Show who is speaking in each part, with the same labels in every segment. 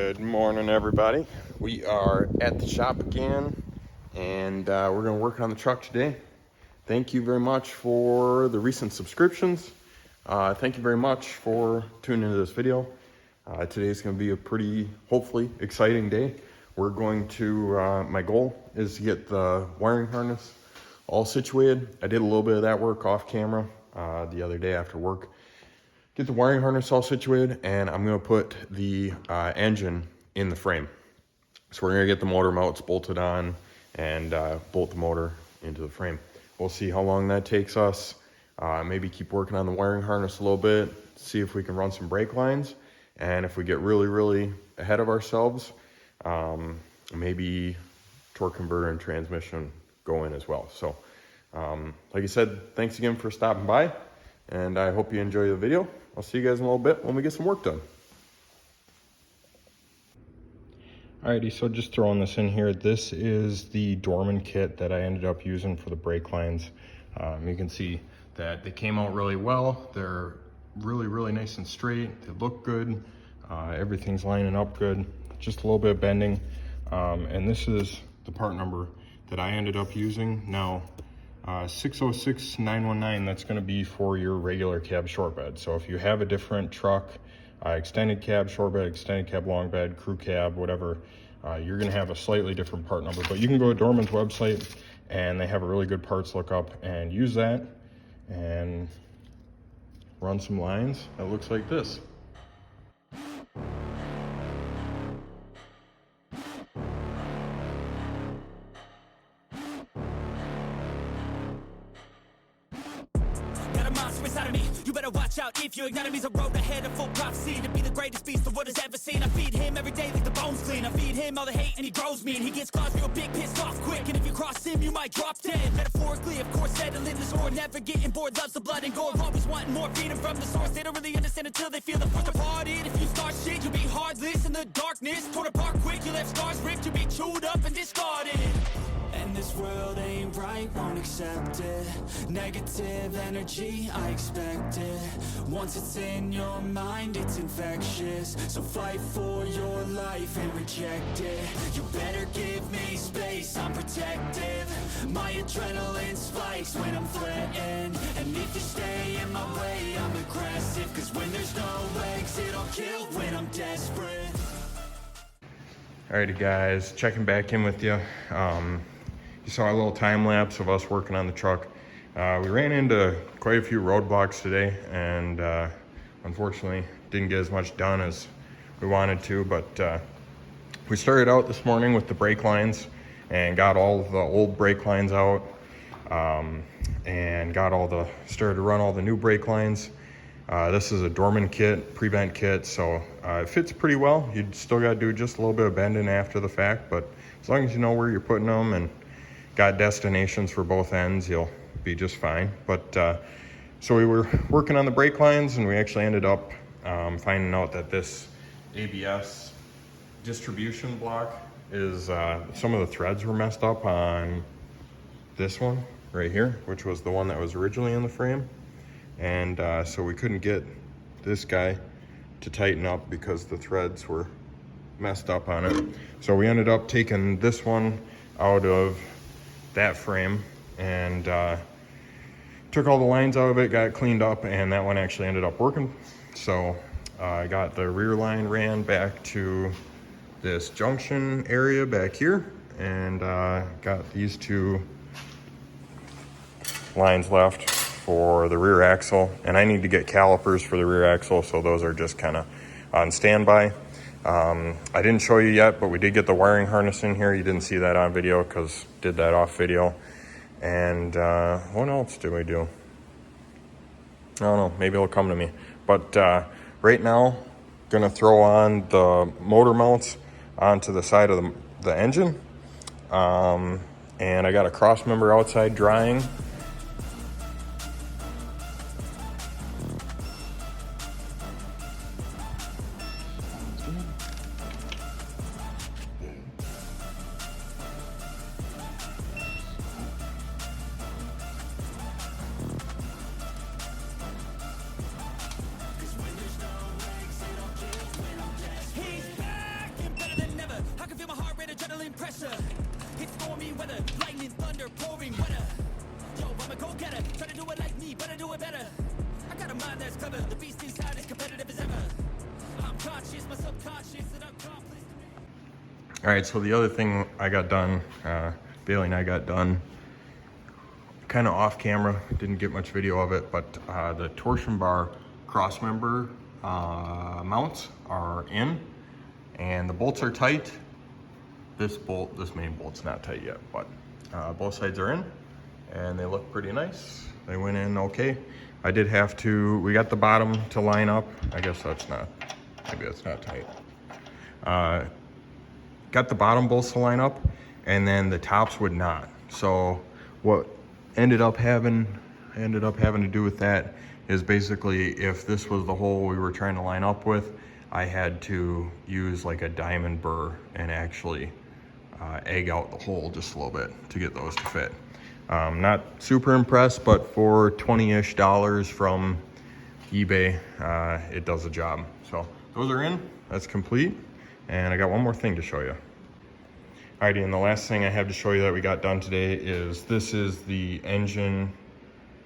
Speaker 1: Good morning, everybody. We are at the shop again, and we're going to work on the truck today. Thank you very much for the recent subscriptions. Thank you very much for tuning into this video. Today is going to be a pretty, hopefully, exciting day. We're going to, my goal is to get the wiring harness all situated. I did a little bit of that work off camera the other day after work. Get the wiring harness all situated, and I'm going to put the engine in the frame. So we're going to get the motor mounts bolted on and bolt the motor into the frame. We'll see how long that takes us. Maybe keep working on the wiring harness a little bit, see if we can run some brake lines. And if we get really ahead of ourselves, maybe torque converter and transmission go in as well. So like I said, thanks again for stopping by, and I hope you enjoy the video. I'll see you guys in a little bit when we get some work done. Alrighty, so just throwing this in here. This is the Dorman kit that I ended up using for the brake lines. You can see that they came out really well. They're really nice and straight. They look good. Everything's lining up good. Just a little bit of bending. And this is the part number that I ended up using. Now, 606919, that's going to be for your regular cab short bed. So if you have a different truck, extended cab short bed, extended cab long bed, crew cab, whatever, you're going to have a slightly different part number. But you can go to Dorman's website, and they have a really good parts lookup, and use that and run some lines that looks like this.
Speaker 2: Watch out if you ignite me's a road ahead of full prophecy to be the greatest beast the world has ever seen. I feed him every day like the bones clean. I feed him all the hate and he grows me, and he gets claws real big, pissed off quick. And if you cross him, you might drop dead. Metaphorically, of course, settling the score, never getting bored, loves the blood and gore, always wanting more freedom from the source. They don't really understand until they feel the force departed. If you start shit, you'll be heartless in the darkness, torn apart quick. You left scars ripped, you'll be chewed up and discarded. And this world ain't right, won't accept it. Negative energy, I expect it. Once it's in your mind, it's infectious. So fight for your life and reject it. You better give me space, I'm protective. My adrenaline spikes when I'm threatened. And if you stay in my way, I'm aggressive. Cause when there's no exit, I'll kill when I'm desperate.
Speaker 1: Alrighty guys, checking back in with you. You saw a little time lapse of us working on the truck. We ran into quite a few roadblocks today, and unfortunately didn't get as much done as we wanted to, but we started out this morning with the brake lines and got all the old brake lines out, and started to run all the new brake lines. This is a Dorman kit, prevent kit, so it fits pretty well. You still got to do just a little bit of bending after the fact, but as long as you know where you're putting them and got destinations for both ends, you'll be just fine. But so we were working on the brake lines, and we actually ended up finding out that this ABS distribution block is some of the threads were messed up on this one right here, which was the one that was originally in the frame. And so we couldn't get this guy to tighten up because the threads were messed up on it. So we ended up taking this one out of that frame and took all the lines out of it, got it cleaned up, and that one actually ended up working. So I got the rear line ran back to this junction area back here, and got these two lines left for the rear axle. And I need to get calipers for the rear axle, so those are just kind of on standby. I didn't show you yet, but we did get the wiring harness in here. You didn't see that on video because did that off video. And what else did we do? I don't know, maybe it'll come to me. But right now, gonna throw on the motor mounts onto the side of the engine. And I got a cross member outside drying.
Speaker 2: weather, lightning, thunder, pouring weather. Yo, I'm a go-getter, try to do it like me, but I do it better. I got a mind that's clever, the beast inside is competitive as ever. I'm conscious, my subconscious, and accomplice to me.
Speaker 1: All right, so the other thing I got done, Bailey and I got done, kind of off camera, didn't get much video of it, but the torsion bar cross member mounts are in, and the bolts are tight. This main bolt's not tight yet, but both sides are in, and they look pretty nice. They went in okay. I did have to, we got the bottom to line up. I guess that's not, maybe that's not tight. Got the bottom bolts to line up, and then the tops would not. So what ended up having to do with that is basically, if this was the hole we were trying to line up with, I had to use like a diamond burr and actually egg out the hole just a little bit to get those to fit. Not super impressed, but for $20-ish from eBay, it does the job. So those are in, that's complete. And I got one more thing to show you. Alrighty, and the last thing I have to show you that we got done today is this is the engine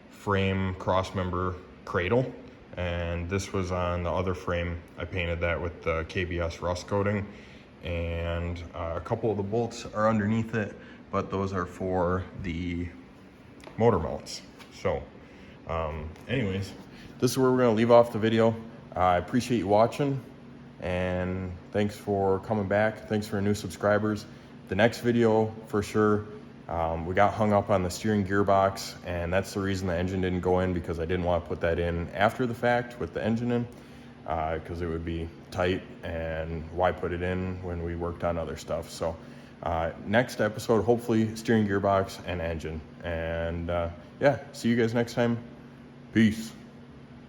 Speaker 1: frame cross member cradle. And this was on the other frame. I painted that with the KBS rust coating. And a couple of the bolts are underneath it, but those are for the motor mounts. So anyways, this is where we're gonna leave off the video. I appreciate you watching, and thanks for coming back. Thanks for new subscribers. The next video, for sure, we got hung up on the steering gearbox, and that's the reason the engine didn't go in, because I didn't want to put that in after the fact with the engine in, because it would be tight, and why put it in when we worked on other stuff. So next episode, hopefully steering gearbox and engine. And yeah, see you guys next time. Peace.